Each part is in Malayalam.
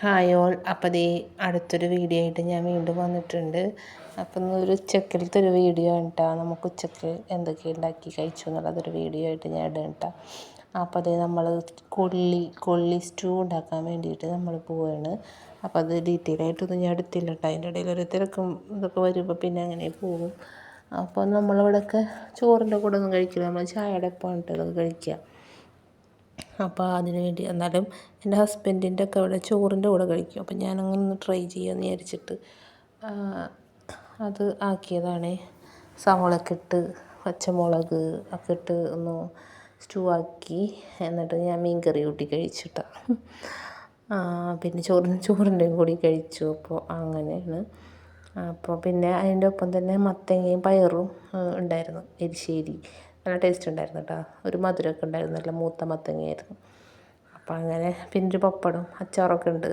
Hi all. അപ്പോൾ ദേ അടുത്തൊരു വീഡിയോ ആയിട്ട് ഞാൻ വീണ്ടും വന്നിട്ടുണ്ട്. അപ്പം ഒരു ഉച്ചക്കലത്തെ ഒരു വീഡിയോ ആണ് കേട്ടോ. നമുക്ക് ഉച്ചക്ക് എന്തൊക്കെ ഉണ്ടാക്കി കഴിച്ചു എന്നുള്ളതൊരു വീഡിയോ ആയിട്ട് ഞാൻ ഇടാം കേട്ടോ. അപ്പോൾ അതേ നമ്മൾ കൊള്ളി സ്റ്റൂ ഉണ്ടാക്കാൻ വേണ്ടിയിട്ട് നമ്മൾ പോവുകയാണ്. അപ്പോൾ അത് ഡീറ്റെയിൽ ആയിട്ടൊന്നും ഞാൻ എടുത്തില്ല കേട്ടോ. അതിൻ്റെ ഇടയിൽ ഒരു തിരക്കും ഇതൊക്കെ വരുമ്പോൾ പിന്നെ അങ്ങനെ പോകും. അപ്പോൾ നമ്മളിവിടെയൊക്കെ ചോറിൻ്റെ കൂടെ ഒന്നും കഴിക്കില്ല, നമ്മൾ ചായയുടെ ഒപ്പം ഇതൊക്കെ കഴിക്കുക. അപ്പോൾ അതിന് വേണ്ടി എന്നാലും എൻ്റെ ഹസ്ബൻഡിൻ്റെ ഒക്കെ അവിടെ ചോറിൻ്റെ കൂടെ കഴിക്കും. അപ്പോൾ ഞാനങ്ങനെ ഒന്ന് ട്രൈ ചെയ്യാമെന്ന് വിചാരിച്ചിട്ട് അത് ആക്കിയതാണ്. സവോളയൊക്കെ ഇട്ട് പച്ചമുളക് ഒക്കെ ഇട്ട് ഒന്ന് സ്റ്റൂ ആക്കി, എന്നിട്ട് ഞാൻ മീൻ കറി കൂട്ടി കഴിച്ചിട്ടാ. പിന്നെ ചോറിൻ്റെയും കൂടി കഴിച്ചു. അപ്പോൾ അങ്ങനെയാണ്. അപ്പോൾ പിന്നെ അതിൻ്റെ ഒപ്പം തന്നെ മത്തങ്ങയും പയറും ഉണ്ടായിരുന്നു, എരിശ്ശേരി. നല്ല ടേസ്റ്റ് ഉണ്ടായിരുന്നു കേട്ടോ. ഒരു മധുരമൊക്കെ ഉണ്ടായിരുന്നു, നല്ല മൂത്ത മത്തങ്ങയായിരുന്നു. അപ്പോൾ അങ്ങനെ പിന്നെ ഒരു പപ്പടം അച്ചാറൊക്കെ ഉണ്ട്.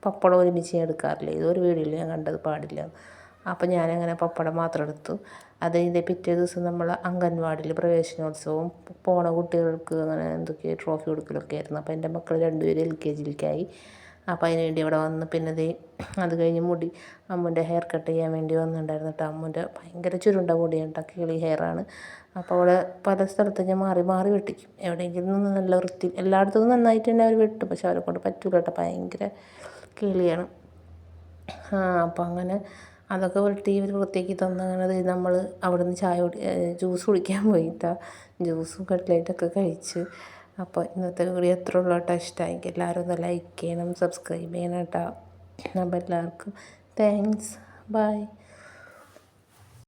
പപ്പടം ഒരുമിച്ച് ഞാൻ എടുക്കാറില്ല, ഇതൊരു വീഡിയോയിൽ ഞാൻ കണ്ടത് പാടില്ല. അപ്പോൾ ഞാനങ്ങനെ പപ്പടം മാത്രം എടുത്തു. അത് ഇതിൻ്റെ പിറ്റേ ദിവസം നമ്മൾ അംഗൻവാടിയിൽ പ്രവേശനോത്സവം പോണ കുട്ടികൾക്ക് അങ്ങനെ എന്തൊക്കെയോ ട്രോഫി കൊടുക്കലൊക്കെ ആയിരുന്നു. അപ്പോൾ എൻ്റെ മക്കൾ രണ്ടുപേരും LKGയിലേക്കായി. അപ്പോൾ അതിന് വേണ്ടി അവിടെ വന്ന് പിന്നെ അത് കഴിഞ്ഞ് അമ്മുൻ്റെ ഹെയർ കട്ട് ചെയ്യാൻ വേണ്ടി വന്നിട്ടുണ്ടായിരുന്നു കേട്ടോ. അമ്മുൻ്റെ ഭയങ്കര ചുരുണ്ട മുടിയാണ് കേട്ടോ, കിളി ഹെയറാണ്. അപ്പോൾ അവിടെ പല സ്ഥലത്ത് ഞാൻ മാറി മാറി വെട്ടിക്കും. എവിടെയെങ്കിലും നല്ല വൃത്തി, എല്ലായിടത്തും നന്നായിട്ട് തന്നെ അവർ വെട്ടും, പക്ഷെ അവരെ കൊണ്ട് പറ്റൂല കേട്ടോ, ഭയങ്കര കിളിയാണ്. അപ്പോൾ അങ്ങനെ അതൊക്കെ വെട്ടി ഇവർ വൃത്തിയാക്കി തന്ന് അങ്ങനെ നമ്മൾ അവിടെ നിന്ന് ജ്യൂസ് കുടിക്കാൻ പോയിട്ടാ. ജ്യൂസും കട്ട്ലേറ്റൊക്കെ കഴിച്ച്. അപ്പോൾ ഇന്നത്തെ വീഡിയോ എത്ര ഉള്ളൂ കേട്ടോ. ഇഷ്ടമായെങ്കിൽ എല്ലാവരും ഒന്ന് ലൈക്ക് ചെയ്യണം, സബ്സ്ക്രൈബ് ചെയ്യണം കേട്ടോ. അപ്പോൾ എല്ലാവർക്കും താങ്ക്സ്, ബൈ.